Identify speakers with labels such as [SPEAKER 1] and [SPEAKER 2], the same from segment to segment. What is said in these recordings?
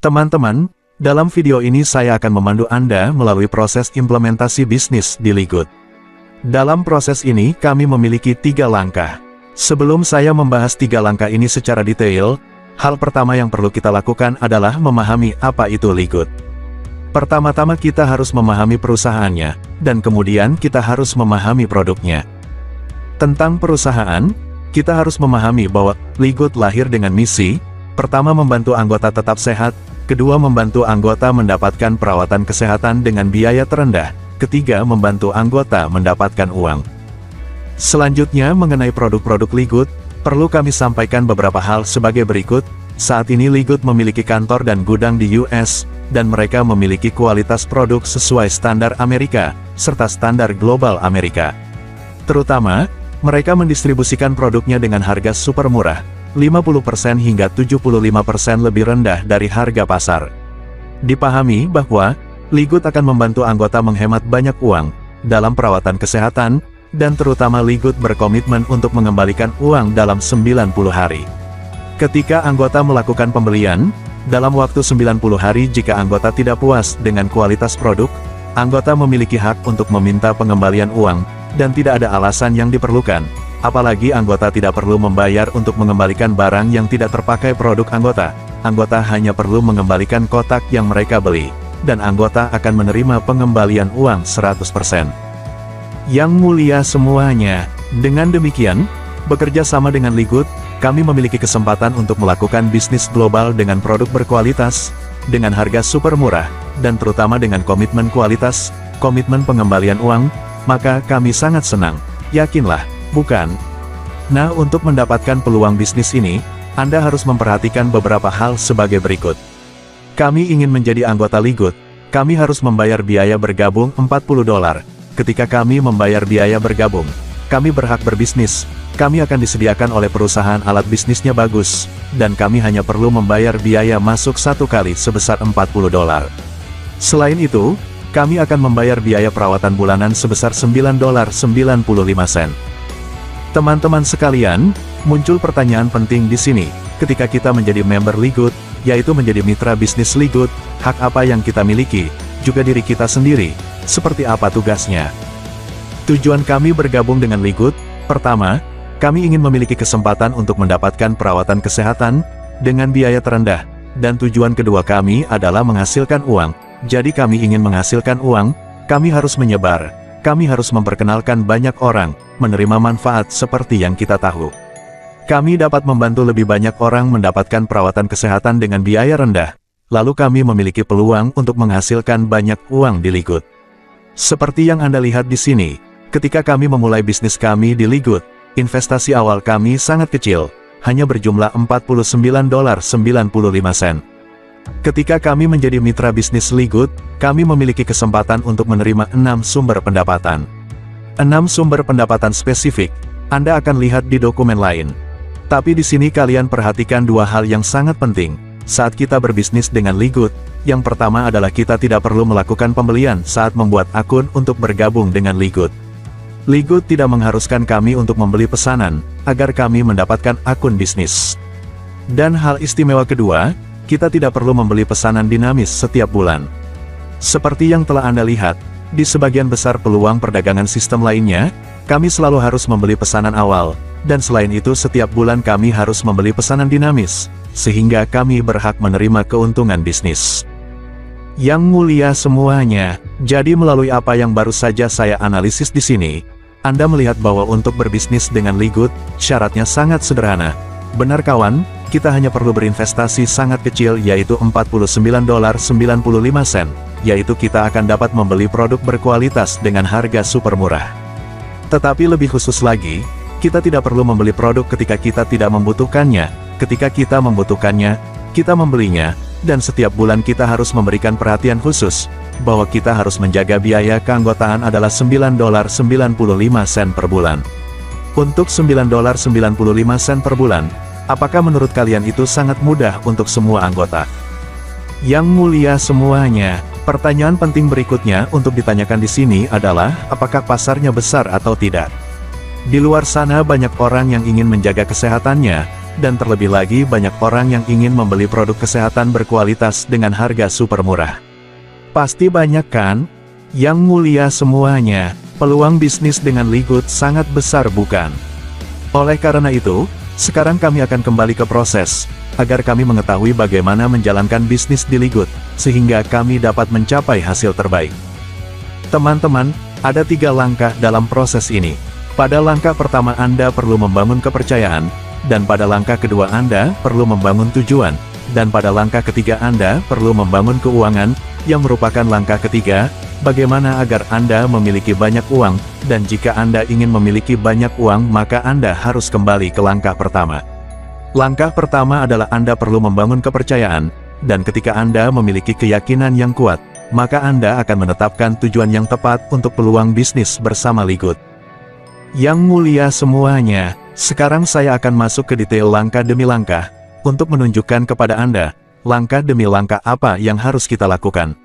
[SPEAKER 1] Teman-teman, dalam video ini saya akan memandu Anda melalui proses implementasi bisnis di Ligut. Dalam proses ini kami memiliki 3 langkah. Sebelum saya membahas 3 langkah ini secara detail, hal pertama yang perlu kita lakukan adalah memahami apa itu Ligut. Pertama-tama kita harus memahami perusahaannya, dan kemudian kita harus memahami produknya. Tentang perusahaan, kita harus memahami bahwa Ligut lahir dengan misi, pertama membantu anggota tetap sehat, kedua membantu anggota mendapatkan perawatan kesehatan dengan biaya terendah, ketiga membantu anggota mendapatkan uang. Selanjutnya mengenai produk-produk Ligut, perlu kami sampaikan beberapa hal sebagai berikut. Saat ini Ligut memiliki kantor dan gudang di US, dan mereka memiliki kualitas produk sesuai standar Amerika, serta standar global Amerika. Terutama, mereka mendistribusikan produknya dengan harga super murah, 50% hingga 75% lebih rendah dari harga pasar. Dipahami bahwa Ligut akan membantu anggota menghemat banyak uang dalam perawatan kesehatan, dan terutama Ligut berkomitmen untuk mengembalikan uang dalam 90 hari. Ketika anggota melakukan pembelian, dalam waktu 90 hari jika anggota tidak puas dengan kualitas produk, anggota memiliki hak untuk meminta pengembalian uang, dan tidak ada alasan yang diperlukan. Apalagi anggota tidak perlu membayar untuk mengembalikan barang yang tidak terpakai produk anggota. Anggota hanya perlu mengembalikan kotak yang mereka beli, dan anggota akan menerima pengembalian uang 100%. Yang mulia semuanya, dengan demikian, bekerja sama dengan Ligut, kami memiliki kesempatan untuk melakukan bisnis global dengan produk berkualitas, dengan harga super murah, dan terutama dengan komitmen kualitas, komitmen pengembalian uang, maka kami sangat senang. Yakinlah, bukan? Nah, untuk mendapatkan peluang bisnis ini, Anda harus memperhatikan beberapa hal sebagai berikut. Kami ingin menjadi anggota Ligut, kami harus membayar biaya bergabung $40. Ketika kami membayar biaya bergabung, kami berhak berbisnis, kami akan disediakan oleh perusahaan alat bisnisnya bagus, dan kami hanya perlu membayar biaya masuk 1 kali sebesar $40. Selain itu, kami akan membayar biaya perawatan bulanan sebesar $9.95. Teman-teman sekalian, muncul pertanyaan penting di sini. Ketika kita menjadi member Ligut, yaitu menjadi mitra bisnis Ligut, hak apa yang kita miliki, juga diri kita sendiri, seperti apa tugasnya. Tujuan kami bergabung dengan Ligut, pertama, kami ingin memiliki kesempatan untuk mendapatkan perawatan kesehatan, dengan biaya terendah, dan tujuan kedua kami adalah menghasilkan uang. Jadi kami ingin menghasilkan uang, kami harus menyebar, kami harus memperkenalkan banyak orang, menerima manfaat seperti yang kita tahu. Kami dapat membantu lebih banyak orang mendapatkan perawatan kesehatan dengan biaya rendah, lalu kami memiliki peluang untuk menghasilkan banyak uang di Ligut. Seperti yang Anda lihat di sini, ketika kami memulai bisnis kami di Ligut, investasi awal kami sangat kecil, hanya berjumlah $49.95. Ketika kami menjadi mitra bisnis Ligut, kami memiliki kesempatan untuk menerima 6 sumber pendapatan. 6 sumber pendapatan spesifik, Anda akan lihat di dokumen lain. Tapi di sini kalian perhatikan 2 hal yang sangat penting. Saat kita berbisnis dengan Ligut, yang pertama adalah kita tidak perlu melakukan pembelian saat membuat akun untuk bergabung dengan Ligut. Ligut tidak mengharuskan kami untuk membeli pesanan, agar kami mendapatkan akun bisnis. Dan hal istimewa kedua, kita tidak perlu membeli pesanan dinamis setiap bulan. Seperti yang telah Anda lihat, di sebagian besar peluang perdagangan sistem lainnya, kami selalu harus membeli pesanan awal, dan selain itu setiap bulan kami harus membeli pesanan dinamis, sehingga kami berhak menerima keuntungan bisnis. Yang mulia semuanya, jadi melalui apa yang baru saja saya analisis di sini, Anda melihat bahwa untuk berbisnis dengan Ligut, syaratnya sangat sederhana. Benar kawan, kita hanya perlu berinvestasi sangat kecil yaitu $49.95, yaitu kita akan dapat membeli produk berkualitas dengan harga super murah. Tetapi lebih khusus lagi, kita tidak perlu membeli produk ketika kita tidak membutuhkannya. Ketika kita membutuhkannya, kita membelinya, dan setiap bulan kita harus memberikan perhatian khusus, bahwa kita harus menjaga biaya keanggotaan adalah $9.95 per bulan. Untuk $9.95 per bulan, apakah menurut kalian itu sangat mudah untuk semua anggota? Yang mulia semuanya, pertanyaan penting berikutnya untuk ditanyakan di sini adalah, apakah pasarnya besar atau tidak? Di luar sana banyak orang yang ingin menjaga kesehatannya, dan terlebih lagi banyak orang yang ingin membeli produk kesehatan berkualitas dengan harga super murah. Pasti banyak kan? Yang mulia semuanya, peluang bisnis dengan Ligood sangat besar bukan? Oleh karena itu, sekarang kami akan kembali ke proses, agar kami mengetahui bagaimana menjalankan bisnis di Ligood, sehingga kami dapat mencapai hasil terbaik. Teman-teman, ada 3 langkah dalam proses ini. Pada langkah pertama Anda perlu membangun kepercayaan, dan pada langkah kedua Anda perlu membangun tujuan, dan pada langkah ketiga Anda perlu membangun keuangan, yang merupakan langkah ketiga, bagaimana agar Anda memiliki banyak uang, dan jika Anda ingin memiliki banyak uang maka Anda harus kembali ke langkah pertama. Langkah pertama adalah Anda perlu membangun kepercayaan, dan ketika Anda memiliki keyakinan yang kuat, maka Anda akan menetapkan tujuan yang tepat untuk peluang bisnis bersama Ligood. Yang mulia semuanya, sekarang saya akan masuk ke detail langkah demi langkah, untuk menunjukkan kepada Anda, langkah demi langkah apa yang harus kita lakukan.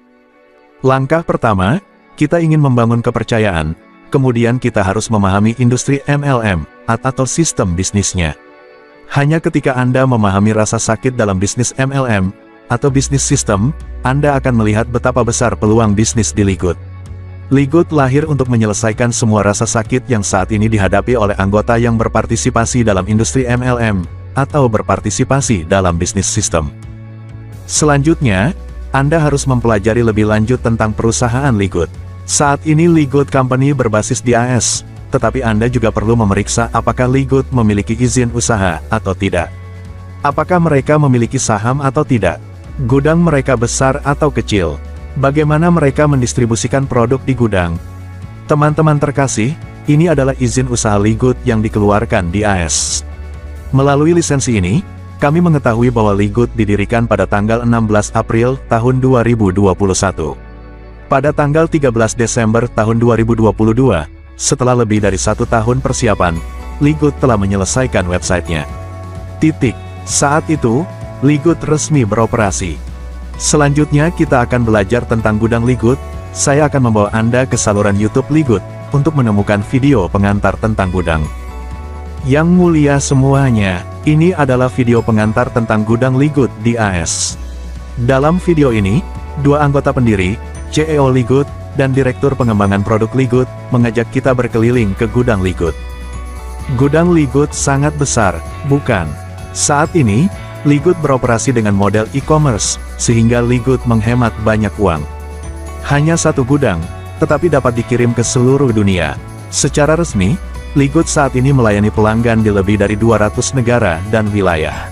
[SPEAKER 1] Langkah pertama, kita ingin membangun kepercayaan, kemudian kita harus memahami industri MLM, atau sistem bisnisnya. Hanya ketika Anda memahami rasa sakit dalam bisnis MLM, atau bisnis sistem, Anda akan melihat betapa besar peluang bisnis di Ligood. Ligood lahir untuk menyelesaikan semua rasa sakit yang saat ini dihadapi oleh anggota yang berpartisipasi dalam industri MLM, atau berpartisipasi dalam bisnis sistem. Selanjutnya, Anda harus mempelajari lebih lanjut tentang perusahaan Ligood. Saat ini Ligood Company berbasis di AS, tetapi Anda juga perlu memeriksa apakah Ligood memiliki izin usaha atau tidak. Apakah mereka memiliki saham atau tidak? Gudang mereka besar atau kecil? Bagaimana mereka mendistribusikan produk di gudang? Teman-teman terkasih, ini adalah izin usaha Ligood yang dikeluarkan di AS. Melalui lisensi ini, kami mengetahui bahwa Ligood didirikan pada tanggal 16 April tahun 2021. Pada tanggal 13 Desember tahun 2022, setelah lebih dari 1 tahun persiapan, Ligood telah menyelesaikan websitenya. Saat itu, Ligood resmi beroperasi. Selanjutnya kita akan belajar tentang gudang Ligood. Saya akan membawa Anda ke saluran YouTube Ligood, untuk menemukan video pengantar tentang gudang. Yang mulia semuanya, ini adalah video pengantar tentang gudang Ligood di AS. Dalam video ini, 2 anggota pendiri, CEO Ligood, dan Direktur Pengembangan Produk Ligood, mengajak kita berkeliling ke gudang Ligood. Gudang Ligood sangat besar, bukan? Saat ini, Ligood beroperasi dengan model e-commerce, sehingga Ligood menghemat banyak uang. Hanya 1 gudang, tetapi dapat dikirim ke seluruh dunia. Secara resmi, Ligood saat ini melayani pelanggan di lebih dari 200 negara dan wilayah.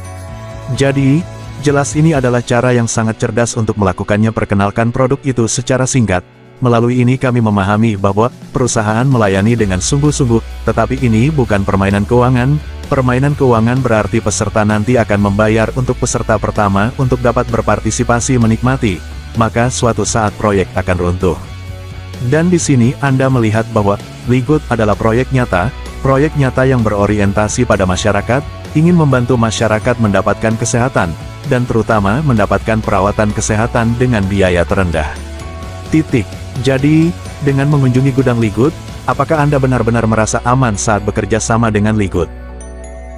[SPEAKER 1] Jadi, jelas ini adalah cara yang sangat cerdas untuk melakukannya. Perkenalkan produk itu secara singkat. Melalui ini kami memahami bahwa perusahaan melayani dengan sungguh-sungguh, tetapi ini bukan permainan keuangan. Permainan keuangan berarti peserta nanti akan membayar untuk peserta pertama untuk dapat berpartisipasi menikmati, maka suatu saat proyek akan runtuh. Dan di sini Anda melihat bahwa Ligood adalah proyek nyata yang berorientasi pada masyarakat, ingin membantu masyarakat mendapatkan kesehatan, dan terutama mendapatkan perawatan kesehatan dengan biaya terendah. Jadi, dengan mengunjungi gudang Ligood, apakah Anda benar-benar merasa aman saat bekerja sama dengan Ligood?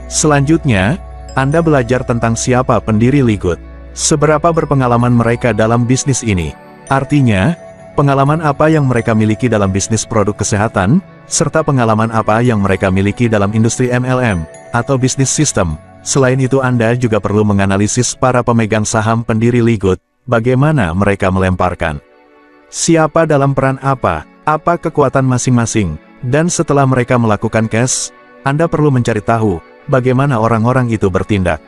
[SPEAKER 1] Selanjutnya, Anda belajar tentang siapa pendiri Ligood. Seberapa berpengalaman mereka dalam bisnis ini. Artinya, pengalaman apa yang mereka miliki dalam bisnis produk kesehatan, serta pengalaman apa yang mereka miliki dalam industri MLM, atau bisnis sistem. Selain itu Anda juga perlu menganalisis para pemegang saham pendiri Ligood, bagaimana mereka melemparkan. Siapa dalam peran apa kekuatan masing-masing, dan setelah mereka melakukan cash, Anda perlu mencari tahu, bagaimana orang-orang itu bertindak.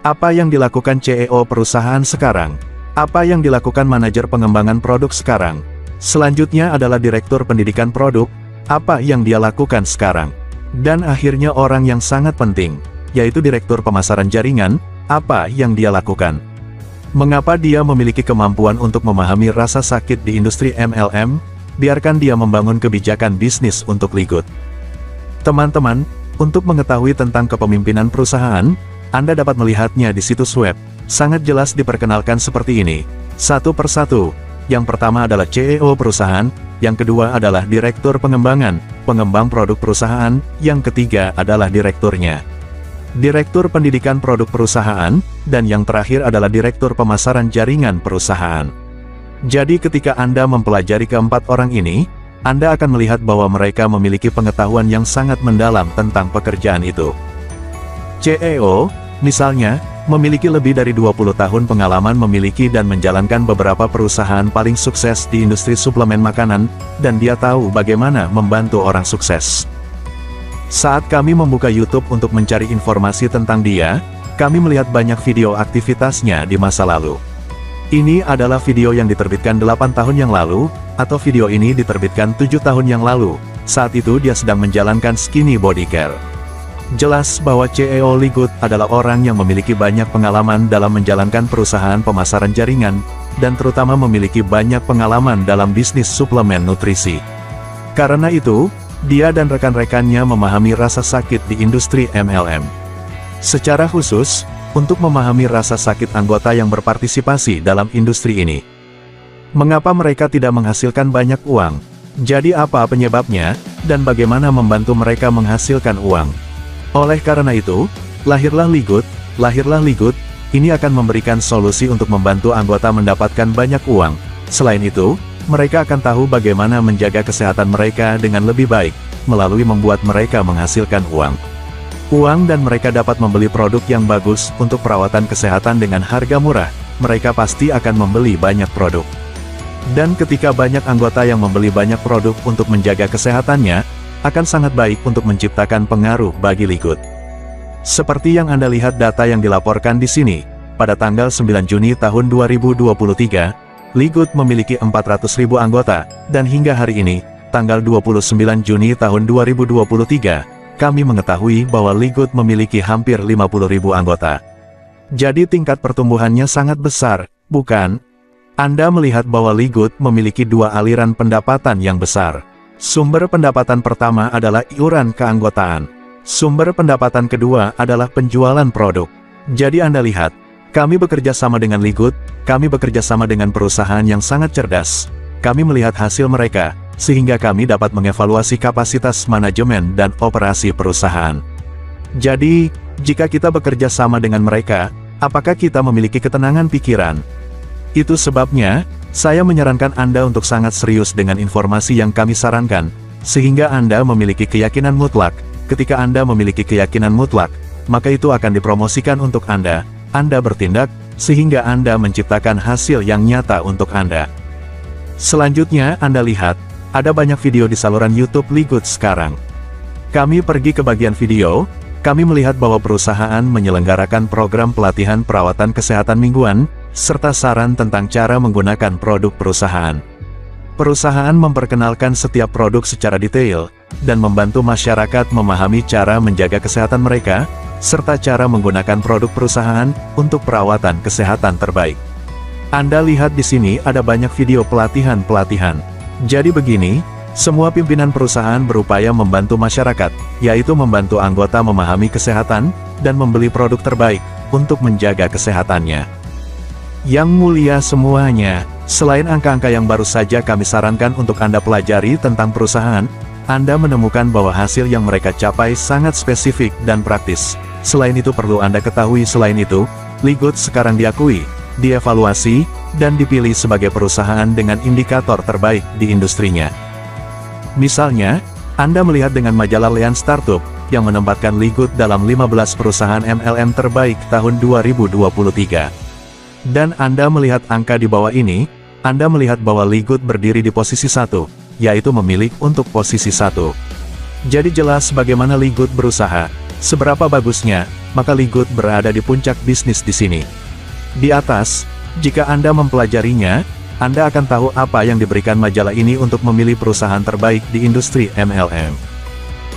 [SPEAKER 1] Apa yang dilakukan CEO perusahaan sekarang? Apa yang dilakukan manajer pengembangan produk sekarang? Selanjutnya adalah direktur pendidikan produk, apa yang dia lakukan sekarang? Dan akhirnya orang yang sangat penting, yaitu direktur pemasaran jaringan, apa yang dia lakukan? Mengapa dia memiliki kemampuan untuk memahami rasa sakit di industri MLM? Biarkan dia membangun kebijakan bisnis untuk Ligood. Teman-teman, untuk mengetahui tentang kepemimpinan perusahaan, Anda dapat melihatnya di situs web. Sangat jelas diperkenalkan seperti ini, satu persatu. Yang pertama adalah CEO perusahaan, yang kedua adalah direktur pengembangan, pengembang produk perusahaan, yang ketiga adalah direkturnya. Direktur Pendidikan Produk Perusahaan, dan yang terakhir adalah Direktur Pemasaran Jaringan Perusahaan. Jadi ketika Anda mempelajari keempat orang ini, Anda akan melihat bahwa mereka memiliki pengetahuan yang sangat mendalam tentang pekerjaan itu. CEO, misalnya, memiliki lebih dari 20 tahun pengalaman memiliki dan menjalankan beberapa perusahaan paling sukses di industri suplemen makanan, dan dia tahu bagaimana membantu orang sukses. Saat kami membuka YouTube untuk mencari informasi tentang dia, kami melihat banyak video aktivitasnya di masa lalu. Ini adalah video yang diterbitkan 8 tahun yang lalu, atau video ini diterbitkan 7 tahun yang lalu. Saat itu dia sedang menjalankan Skinny Body Care. Jelas bahwa CEO Ligut adalah orang yang memiliki banyak pengalaman dalam menjalankan perusahaan pemasaran jaringan, dan terutama memiliki banyak pengalaman dalam bisnis suplemen nutrisi. Karena itu, dia dan rekan-rekannya memahami rasa sakit di industri MLM. Secara khusus, untuk memahami rasa sakit anggota yang berpartisipasi dalam industri ini. Mengapa mereka tidak menghasilkan banyak uang? Jadi apa penyebabnya, dan bagaimana membantu mereka menghasilkan uang? Oleh karena itu, lahirlah Ligut, ini akan memberikan solusi untuk membantu anggota mendapatkan banyak uang. Selain itu, mereka akan tahu bagaimana menjaga kesehatan mereka dengan lebih baik, melalui membuat mereka menghasilkan uang. Uang dan mereka dapat membeli produk yang bagus untuk perawatan kesehatan dengan harga murah, mereka pasti akan membeli banyak produk. Dan ketika banyak anggota yang membeli banyak produk untuk menjaga kesehatannya, akan sangat baik untuk menciptakan pengaruh bagi Ligut. Seperti yang Anda lihat data yang dilaporkan di sini, pada tanggal 9 Juni tahun 2023, Ligut memiliki 400.000 anggota, dan hingga hari ini, tanggal 29 Juni tahun 2023, kami mengetahui bahwa Ligut memiliki hampir 50.000 anggota. Jadi tingkat pertumbuhannya sangat besar, bukan? Anda melihat bahwa Ligut memiliki dua aliran pendapatan yang besar. Sumber pendapatan pertama adalah iuran keanggotaan. Sumber pendapatan kedua adalah penjualan produk. Jadi Anda lihat, kami bekerja sama dengan Ligut, kami bekerja sama dengan perusahaan yang sangat cerdas. Kami melihat hasil mereka, sehingga kami dapat mengevaluasi kapasitas manajemen dan operasi perusahaan. Jadi, jika kita bekerja sama dengan mereka, apakah kita memiliki ketenangan pikiran? Itu sebabnya, saya menyarankan Anda untuk sangat serius dengan informasi yang kami sarankan, sehingga Anda memiliki keyakinan mutlak. Ketika Anda memiliki keyakinan mutlak, maka itu akan dipromosikan untuk Anda bertindak, sehingga Anda menciptakan hasil yang nyata untuk Anda. Selanjutnya Anda lihat, ada banyak video di saluran YouTube Ligut sekarang. Kami pergi ke bagian video, kami melihat bahwa perusahaan menyelenggarakan program pelatihan perawatan kesehatan mingguan, serta saran tentang cara menggunakan produk perusahaan. Perusahaan memperkenalkan setiap produk secara detail, dan membantu masyarakat memahami cara menjaga kesehatan mereka, serta cara menggunakan produk perusahaan untuk perawatan kesehatan terbaik. Anda lihat di sini ada banyak video pelatihan-pelatihan. Jadi begini, semua pimpinan perusahaan berupaya membantu masyarakat, yaitu membantu anggota memahami kesehatan, dan membeli produk terbaik, untuk menjaga kesehatannya. Yang mulia semuanya, selain angka-angka yang baru saja kami sarankan untuk Anda pelajari tentang perusahaan, Anda menemukan bahwa hasil yang mereka capai sangat spesifik dan praktis. Selain itu perlu Anda ketahui Ligut sekarang diakui, dievaluasi, dan dipilih sebagai perusahaan dengan indikator terbaik di industrinya. Misalnya, Anda melihat dengan majalah Lean Startup, yang menempatkan Ligut dalam 15 perusahaan MLM terbaik tahun 2023. Dan Anda melihat angka di bawah ini, Anda melihat bahwa Ligut berdiri di posisi 1, yaitu memilih untuk posisi 1. Jadi jelas bagaimana Ligut berusaha, seberapa bagusnya, maka Ligut berada di puncak bisnis di sini. Di atas, jika Anda mempelajarinya, Anda akan tahu apa yang diberikan majalah ini untuk memilih perusahaan terbaik di industri MLM.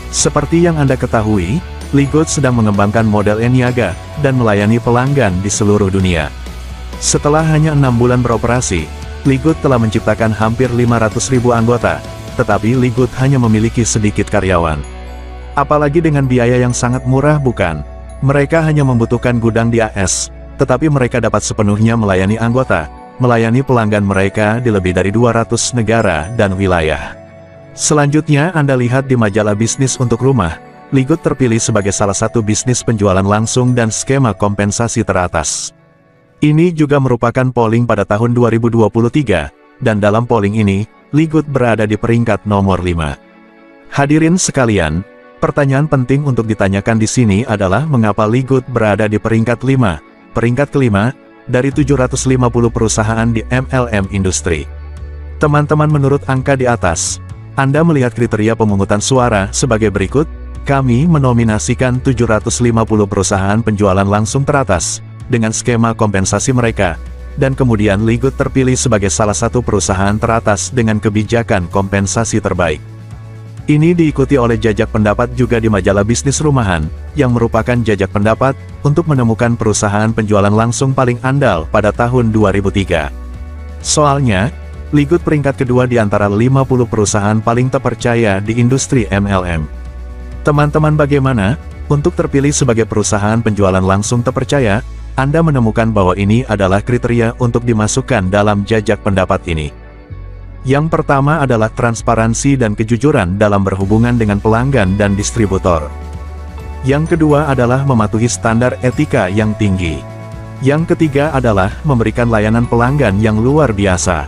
[SPEAKER 1] Seperti yang Anda ketahui, Ligut sedang mengembangkan model Eniaga, dan melayani pelanggan di seluruh dunia. Setelah hanya 6 bulan beroperasi, Ligut telah menciptakan hampir 500.000 anggota, tetapi Ligut hanya memiliki sedikit karyawan. Apalagi dengan biaya yang sangat murah bukan? Mereka hanya membutuhkan gudang di AS, tetapi mereka dapat sepenuhnya melayani anggota, melayani pelanggan mereka di lebih dari 200 negara dan wilayah. Selanjutnya Anda lihat di majalah bisnis untuk rumah, Ligut terpilih sebagai salah satu bisnis penjualan langsung dan skema kompensasi teratas. Ini juga merupakan polling pada tahun 2023, dan dalam polling ini, Ligut berada di peringkat nomor 5. Hadirin sekalian, pertanyaan penting untuk ditanyakan di sini adalah mengapa Ligut berada di peringkat 5, peringkat kelima, dari 750 perusahaan di MLM industri. Teman-teman, menurut angka di atas, Anda melihat kriteria pemungutan suara sebagai berikut. Kami menominasikan 750 perusahaan penjualan langsung teratas, dengan skema kompensasi mereka, dan kemudian Ligut terpilih sebagai salah satu perusahaan teratas dengan kebijakan kompensasi terbaik. Ini diikuti oleh jajak pendapat juga di majalah bisnis rumahan, yang merupakan jajak pendapat untuk menemukan perusahaan penjualan langsung paling andal pada tahun 2003. Soalnya, Ligut peringkat kedua di antara 50 perusahaan paling terpercaya di industri MLM. Teman-teman, bagaimana? Untuk terpilih sebagai perusahaan penjualan langsung terpercaya, Anda menemukan bahwa ini adalah kriteria untuk dimasukkan dalam jajak pendapat ini. Yang pertama adalah transparansi dan kejujuran dalam berhubungan dengan pelanggan dan distributor. Yang kedua adalah mematuhi standar etika yang tinggi. Yang ketiga adalah memberikan layanan pelanggan yang luar biasa.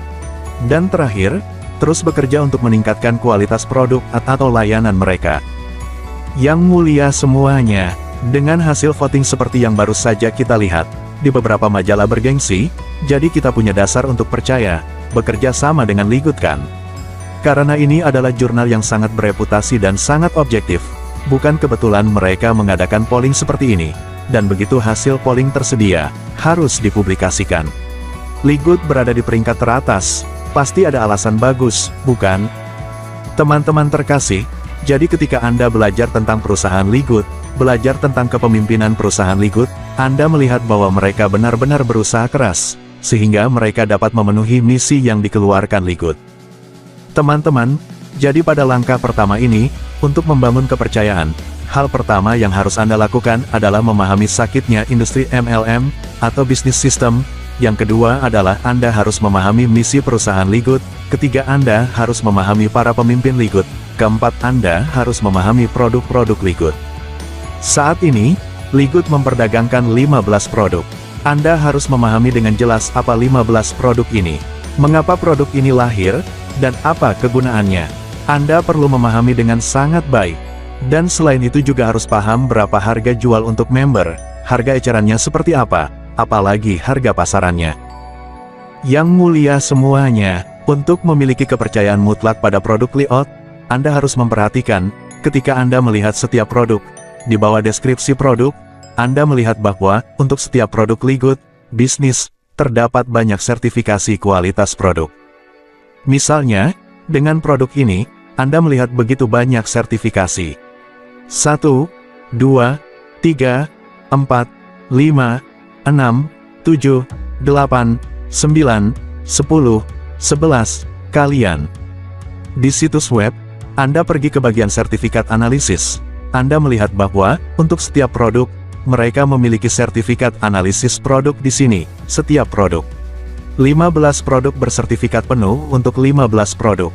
[SPEAKER 1] Dan terakhir, terus bekerja untuk meningkatkan kualitas produk atau layanan mereka. Yang mulia semuanya, dengan hasil voting seperti yang baru saja kita lihat, di beberapa majalah bergengsi, jadi kita punya dasar untuk percaya, bekerja sama dengan Ligut kan? Karena ini adalah jurnal yang sangat bereputasi dan sangat objektif, bukan kebetulan mereka mengadakan polling seperti ini, dan begitu hasil polling tersedia, harus dipublikasikan. Ligut berada di peringkat teratas, pasti ada alasan bagus, bukan? Teman-teman terkasih, jadi ketika Anda belajar tentang perusahaan Ligut, belajar tentang kepemimpinan perusahaan Ligut, Anda melihat bahwa mereka benar-benar berusaha keras, sehingga mereka dapat memenuhi misi yang dikeluarkan Ligut. Teman-teman, jadi pada langkah pertama ini, untuk membangun kepercayaan, hal pertama yang harus Anda lakukan adalah memahami sakitnya industri MLM, atau bisnis sistem. Yang kedua adalah Anda harus memahami misi perusahaan Ligut. Ketiga, Anda harus memahami para pemimpin Ligut. Keempat, Anda harus memahami produk-produk Ligut. Saat ini, Ligut memperdagangkan 15 produk. Anda harus memahami dengan jelas apa 15 produk ini, mengapa produk ini lahir, dan apa kegunaannya. Anda perlu memahami dengan sangat baik. Dan selain itu juga harus paham berapa harga jual untuk member, harga ecerannya seperti apa, apalagi harga pasarannya. Yang mulia semuanya, untuk memiliki kepercayaan mutlak pada produk Ligut, Anda harus memperhatikan, ketika Anda melihat setiap produk, di bawah deskripsi produk, Anda melihat bahwa, untuk setiap produk Ligut, bisnis, terdapat banyak sertifikasi kualitas produk. Misalnya, dengan produk ini, Anda melihat begitu banyak sertifikasi. 1, 2, 3, 4, 5, 6, 7, 8, 9, 10, 11, kalian. Di situs web, Anda pergi ke bagian sertifikat analisis. Anda melihat bahwa, untuk setiap produk, mereka memiliki sertifikat analisis produk di sini, setiap produk. 15 produk bersertifikat penuh untuk 15 produk.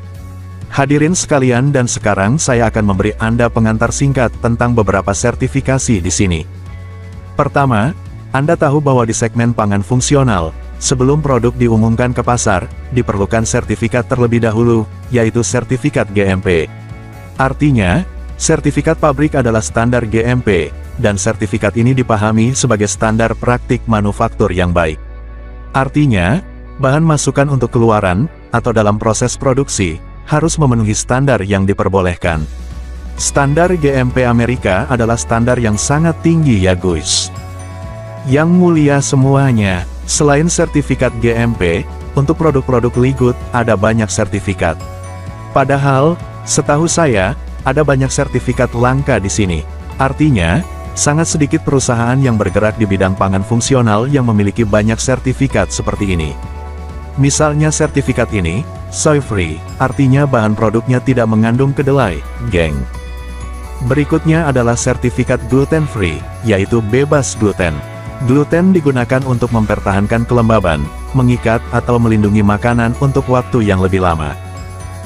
[SPEAKER 1] Hadirin sekalian, dan sekarang saya akan memberi Anda pengantar singkat tentang beberapa sertifikasi di sini. Pertama, Anda tahu bahwa di segmen pangan fungsional, sebelum produk diumumkan ke pasar, diperlukan sertifikat terlebih dahulu, yaitu sertifikat GMP. Artinya, sertifikat pabrik adalah standar GMP, dan sertifikat ini dipahami sebagai standar praktik manufaktur yang baik. Artinya, bahan masukan untuk keluaran, atau dalam proses produksi, harus memenuhi standar yang diperbolehkan. Standar GMP Amerika adalah standar yang sangat tinggi ya guys. Yang mulia semuanya, selain sertifikat GMP, untuk produk-produk Ligut, ada banyak sertifikat. Padahal, setahu saya, ada banyak sertifikat langka di sini. Artinya, sangat sedikit perusahaan yang bergerak di bidang pangan fungsional yang memiliki banyak sertifikat seperti ini. Misalnya sertifikat ini, soy free, artinya bahan produknya tidak mengandung kedelai, geng. Berikutnya adalah sertifikat gluten free, yaitu bebas gluten. Gluten digunakan untuk mempertahankan kelembaban, mengikat atau melindungi makanan untuk waktu yang lebih lama.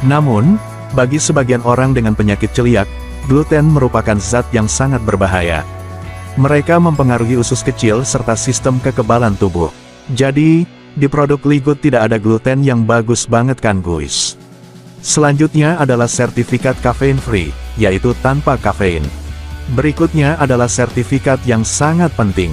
[SPEAKER 1] Namun, bagi sebagian orang dengan penyakit celiak, gluten merupakan zat yang sangat berbahaya. Mereka mempengaruhi usus kecil serta sistem kekebalan tubuh. Jadi, di produk Ligut tidak ada gluten yang bagus banget kan guys. Selanjutnya adalah sertifikat caffeine free, yaitu tanpa kafein. Berikutnya adalah sertifikat yang sangat penting.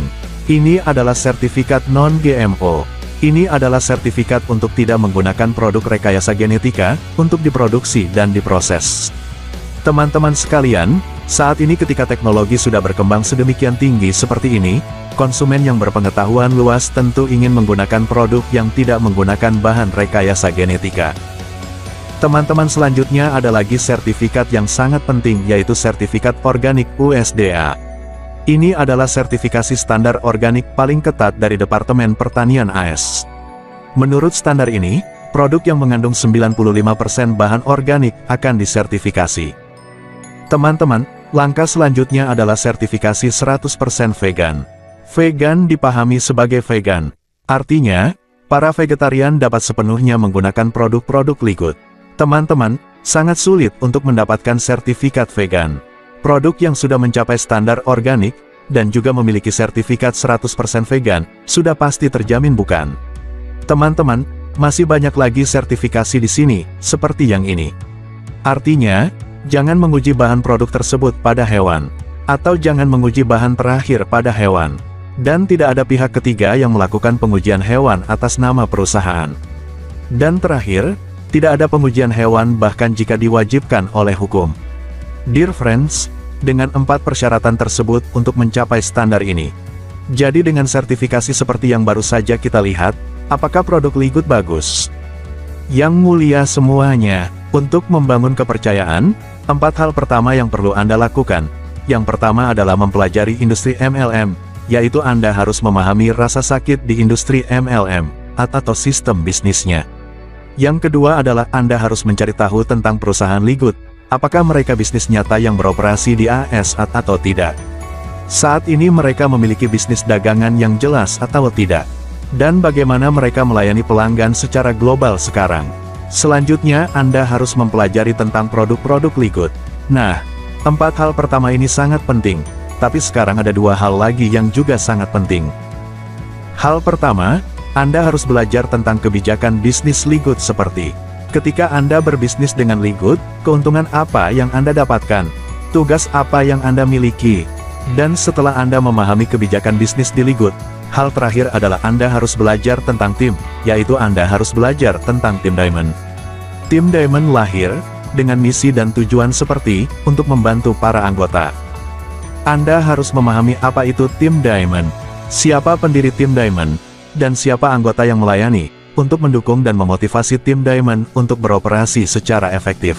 [SPEAKER 1] Ini adalah sertifikat non-GMO. Ini adalah sertifikat untuk tidak menggunakan produk rekayasa genetika, untuk diproduksi dan diproses. Teman-teman sekalian, saat ini ketika teknologi sudah berkembang sedemikian tinggi seperti ini, konsumen yang berpengetahuan luas tentu ingin menggunakan produk yang tidak menggunakan bahan rekayasa genetika. Teman-teman selanjutnya ada lagi sertifikat yang sangat penting yaitu sertifikat organik USDA. Ini adalah sertifikasi standar organik paling ketat dari Departemen Pertanian AS. Menurut standar ini, produk yang mengandung 95% bahan organik akan disertifikasi. Teman-teman, langkah selanjutnya adalah sertifikasi 100% vegan. Vegan dipahami sebagai vegan. Artinya, para vegetarian dapat sepenuhnya menggunakan produk-produk Ligut. Teman-teman, sangat sulit untuk mendapatkan sertifikat vegan. Produk yang sudah mencapai standar organik, dan juga memiliki sertifikat 100% vegan, sudah pasti terjamin bukan? Teman-teman, masih banyak lagi sertifikasi di sini, seperti yang ini. Artinya, jangan menguji bahan produk tersebut pada hewan, atau jangan menguji bahan terakhir pada hewan. Dan tidak ada pihak ketiga yang melakukan pengujian hewan atas nama perusahaan. Dan terakhir, tidak ada pengujian hewan bahkan jika diwajibkan oleh hukum. Dear friends, dengan 4 persyaratan tersebut untuk mencapai standar ini. Jadi dengan sertifikasi seperti yang baru saja kita lihat, apakah produk Ligut bagus? Yang mulia semuanya, untuk membangun kepercayaan, 4 hal pertama yang perlu Anda lakukan. Yang pertama adalah mempelajari industri MLM, yaitu Anda harus memahami rasa sakit di industri MLM, atau sistem bisnisnya. Yang kedua adalah Anda harus mencari tahu tentang perusahaan Ligut. Apakah mereka bisnis nyata yang beroperasi di AS atau tidak? Saat ini mereka memiliki bisnis dagangan yang jelas atau tidak? Dan bagaimana mereka melayani pelanggan secara global sekarang? Selanjutnya, Anda harus mempelajari tentang produk-produk Ligut. Nah, 4 hal pertama ini sangat penting, tapi sekarang ada 2 hal lagi yang juga sangat penting. Hal pertama, Anda harus belajar tentang kebijakan bisnis Ligut seperti ketika Anda berbisnis dengan Ligut, keuntungan apa yang Anda dapatkan? Tugas apa yang Anda miliki? Dan setelah Anda memahami kebijakan bisnis di Ligut, hal terakhir adalah Anda harus belajar tentang tim, yaitu Anda harus belajar tentang tim Diamond. Tim Diamond lahir dengan misi dan tujuan seperti untuk membantu para anggota. Anda harus memahami apa itu tim Diamond, siapa pendiri tim Diamond, dan siapa anggota yang melayani, untuk mendukung dan memotivasi tim Diamond untuk beroperasi secara efektif.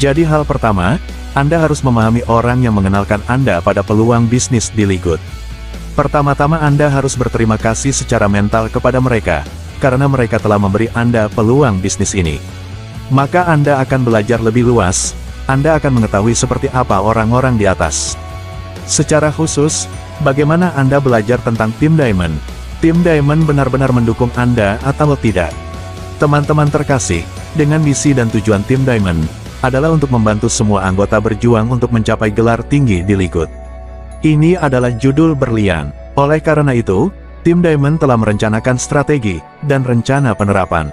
[SPEAKER 1] Jadi hal pertama, Anda harus memahami orang yang mengenalkan Anda pada peluang bisnis di Ligut. Pertama-tama Anda harus berterima kasih secara mental kepada mereka, karena mereka telah memberi Anda peluang bisnis ini. Maka Anda akan belajar lebih luas, Anda akan mengetahui seperti apa orang-orang di atas. Secara khusus, bagaimana Anda belajar tentang tim Diamond? Tim Diamond benar-benar mendukung Anda atau tidak? Teman-teman terkasih, dengan misi dan tujuan tim Diamond, adalah untuk membantu semua anggota berjuang untuk mencapai gelar tinggi di Ligut. Ini adalah judul berlian. Oleh karena itu, tim Diamond telah merencanakan strategi dan rencana penerapan.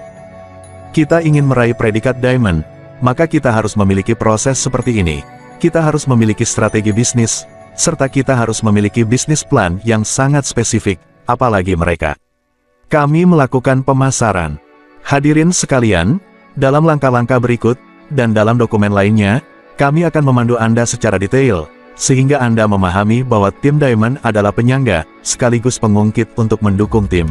[SPEAKER 1] Kita ingin meraih predikat Diamond, maka kita harus memiliki proses seperti ini. Kita harus memiliki strategi bisnis, serta kita harus memiliki bisnis plan yang sangat spesifik. Apalagi mereka. Kami melakukan pemasaran. Hadirin sekalian, dalam langkah-langkah berikut, dan dalam dokumen lainnya, kami akan memandu Anda secara detail, sehingga Anda memahami bahwa tim Diamond adalah penyangga, sekaligus pengungkit untuk mendukung tim.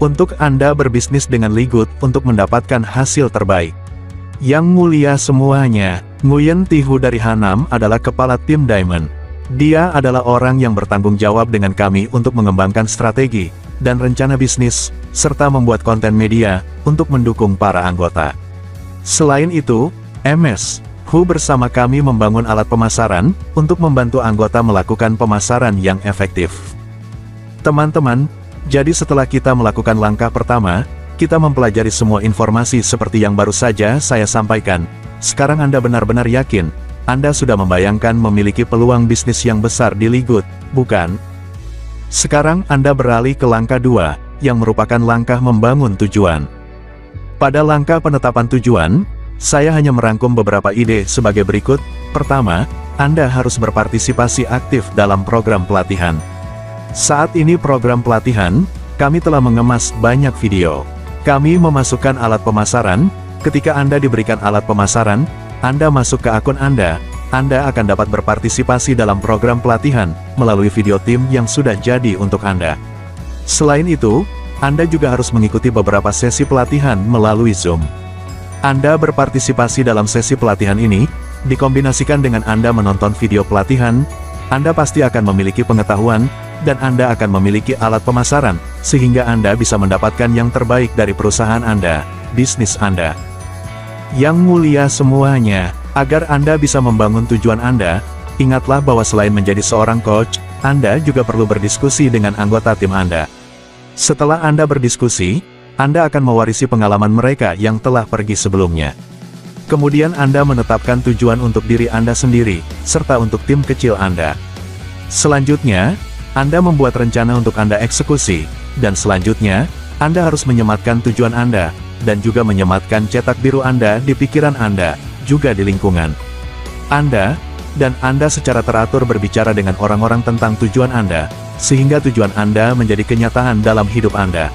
[SPEAKER 1] Untuk Anda berbisnis dengan Ligut untuk mendapatkan hasil terbaik. Yang mulia semuanya, Nguyen Thi Hu dari Hanam adalah kepala tim Diamond. Dia adalah orang yang bertanggung jawab dengan kami untuk mengembangkan strategi dan rencana bisnis, serta membuat konten media untuk mendukung para anggota. Selain itu, MS Hu bersama kami membangun alat pemasaran untuk membantu anggota melakukan pemasaran yang efektif. Teman-teman, jadi setelah kita melakukan langkah pertama, kita mempelajari semua informasi seperti yang baru saja saya sampaikan. Sekarang Anda benar-benar yakin Anda sudah membayangkan memiliki peluang bisnis yang besar di Ligut, bukan? Sekarang Anda beralih ke langkah 2, yang merupakan langkah membangun tujuan. Pada langkah penetapan tujuan, saya hanya merangkum beberapa ide sebagai berikut. Pertama, Anda harus berpartisipasi aktif dalam program pelatihan. Saat ini program pelatihan, kami telah mengemas banyak video. Kami memasukkan alat pemasaran. Ketika Anda diberikan alat pemasaran, Anda masuk ke akun Anda akan dapat berpartisipasi dalam program pelatihan melalui video tim yang sudah jadi untuk Anda. Selain itu, Anda juga harus mengikuti beberapa sesi pelatihan melalui Zoom. Anda berpartisipasi dalam sesi pelatihan ini, dikombinasikan dengan Anda menonton video pelatihan, Anda pasti akan memiliki pengetahuan, dan Anda akan memiliki alat pemasaran, sehingga Anda bisa mendapatkan yang terbaik dari perusahaan Anda, bisnis Anda. Yang mulia semuanya, agar Anda bisa membangun tujuan Anda, ingatlah bahwa selain menjadi seorang coach, Anda juga perlu berdiskusi dengan anggota tim Anda. Setelah Anda berdiskusi, Anda akan mewarisi pengalaman mereka yang telah pergi sebelumnya. Kemudian Anda menetapkan tujuan untuk diri Anda sendiri, serta untuk tim kecil Anda. Selanjutnya, Anda membuat rencana untuk Anda eksekusi, dan selanjutnya, Anda harus menyematkan tujuan Anda, dan juga menyematkan cetak biru Anda di pikiran Anda, juga di lingkungan Anda, dan Anda secara teratur berbicara dengan orang-orang tentang tujuan Anda, sehingga tujuan Anda menjadi kenyataan dalam hidup Anda.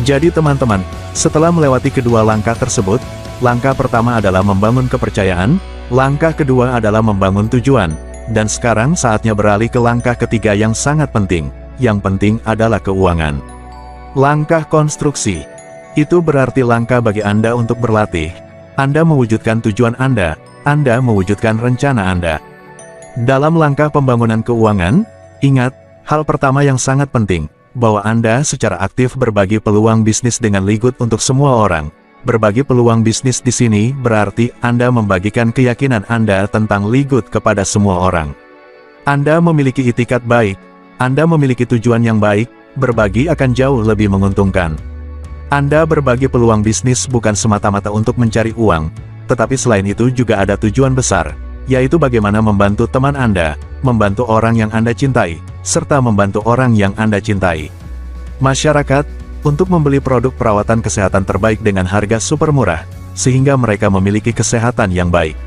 [SPEAKER 1] Jadi teman-teman, setelah melewati kedua langkah tersebut, langkah pertama adalah membangun kepercayaan, langkah kedua adalah membangun tujuan, dan sekarang saatnya beralih ke langkah ketiga yang sangat penting. Yang penting adalah keuangan. Langkah konstruksi. Itu berarti langkah bagi Anda untuk berlatih. Anda mewujudkan tujuan Anda mewujudkan rencana Anda. Dalam langkah pembangunan keuangan, ingat, hal pertama yang sangat penting, bahwa Anda secara aktif berbagi peluang bisnis dengan Ligut untuk semua orang. Berbagi peluang bisnis di sini berarti Anda membagikan keyakinan Anda tentang Ligut kepada semua orang. Anda memiliki itikat baik, Anda memiliki tujuan yang baik, berbagi akan jauh lebih menguntungkan. Anda berbagi peluang bisnis bukan semata-mata untuk mencari uang, tetapi selain itu juga ada tujuan besar, yaitu bagaimana membantu teman Anda, membantu orang yang Anda cintai, serta membantu orang yang Anda cintai. Masyarakat, untuk membeli produk perawatan kesehatan terbaik dengan harga super murah, sehingga mereka memiliki kesehatan yang baik.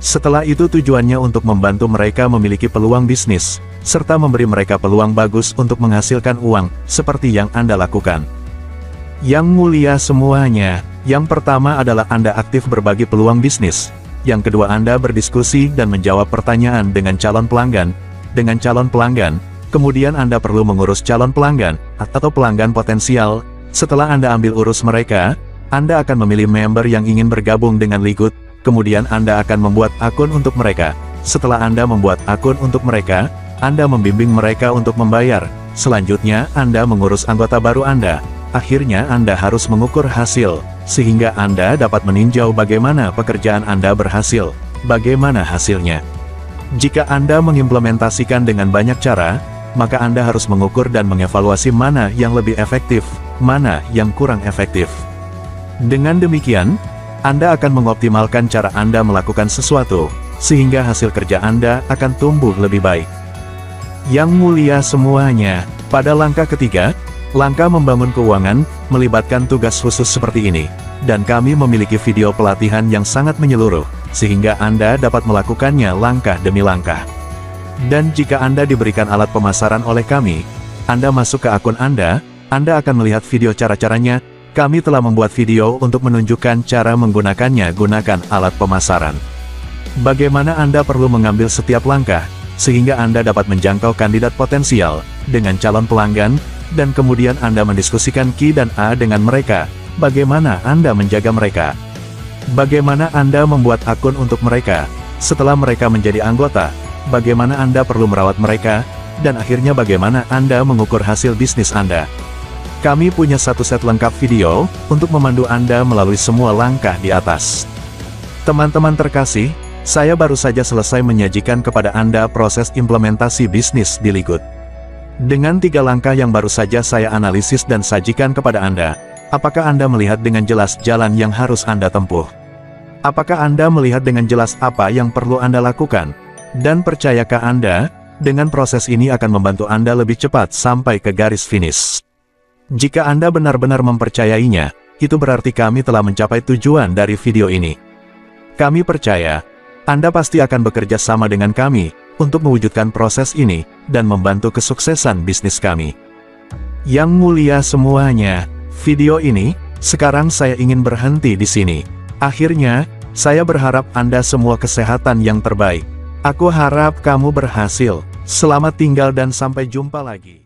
[SPEAKER 1] Setelah itu tujuannya untuk membantu mereka memiliki peluang bisnis, serta memberi mereka peluang bagus untuk menghasilkan uang, seperti yang Anda lakukan. Yang mulia semuanya, yang pertama adalah Anda aktif berbagi peluang bisnis. Yang kedua Anda berdiskusi dan menjawab pertanyaan dengan calon pelanggan. Kemudian Anda perlu mengurus calon pelanggan, atau pelanggan potensial. Setelah Anda ambil urus mereka, Anda akan memilih member yang ingin bergabung dengan Ligut. Kemudian Anda akan membuat akun untuk mereka. Setelah Anda membuat akun untuk mereka, Anda membimbing mereka untuk membayar. Selanjutnya Anda mengurus anggota baru Anda. Akhirnya Anda harus mengukur hasil, sehingga Anda dapat meninjau bagaimana pekerjaan Anda berhasil, bagaimana hasilnya. Jika Anda mengimplementasikan dengan banyak cara, maka Anda harus mengukur dan mengevaluasi mana yang lebih efektif, mana yang kurang efektif. Dengan demikian, Anda akan mengoptimalkan cara Anda melakukan sesuatu, sehingga hasil kerja Anda akan tumbuh lebih baik. Yang mulia semuanya, pada langkah ketiga, langkah membangun keuangan, melibatkan tugas khusus seperti ini, dan kami memiliki video pelatihan yang sangat menyeluruh, sehingga Anda dapat melakukannya langkah demi langkah. Dan jika Anda diberikan alat pemasaran oleh kami, Anda masuk ke akun Anda akan melihat video cara-caranya. Kami telah membuat video untuk menunjukkan cara menggunakannya. Gunakan alat pemasaran. Bagaimana Anda perlu mengambil setiap langkah, sehingga Anda dapat menjangkau kandidat potensial, dengan calon pelanggan, dan kemudian Anda mendiskusikan Q dan A dengan mereka. Bagaimana Anda menjaga mereka? Bagaimana Anda membuat akun untuk mereka? Setelah mereka menjadi anggota, bagaimana Anda perlu merawat mereka? Dan akhirnya bagaimana Anda mengukur hasil bisnis Anda? Kami punya satu set lengkap video, untuk memandu Anda melalui semua langkah di atas. Teman-teman terkasih, saya baru saja selesai menyajikan kepada Anda proses implementasi bisnis di Ligut. Dengan 3 langkah yang baru saja saya analisis dan sajikan kepada Anda, apakah Anda melihat dengan jelas jalan yang harus Anda tempuh? Apakah Anda melihat dengan jelas apa yang perlu Anda lakukan? Dan percayakah Anda, dengan proses ini akan membantu Anda lebih cepat sampai ke garis finish? Jika Anda benar-benar mempercayainya, itu berarti kami telah mencapai tujuan dari video ini. Kami percaya, Anda pasti akan bekerja sama dengan kami, untuk mewujudkan proses ini, dan membantu kesuksesan bisnis kami. Yang mulia semuanya, video ini, sekarang saya ingin berhenti di sini. Akhirnya, saya berharap Anda semua kesehatan yang terbaik. Aku harap kamu berhasil. Selamat tinggal dan sampai jumpa lagi.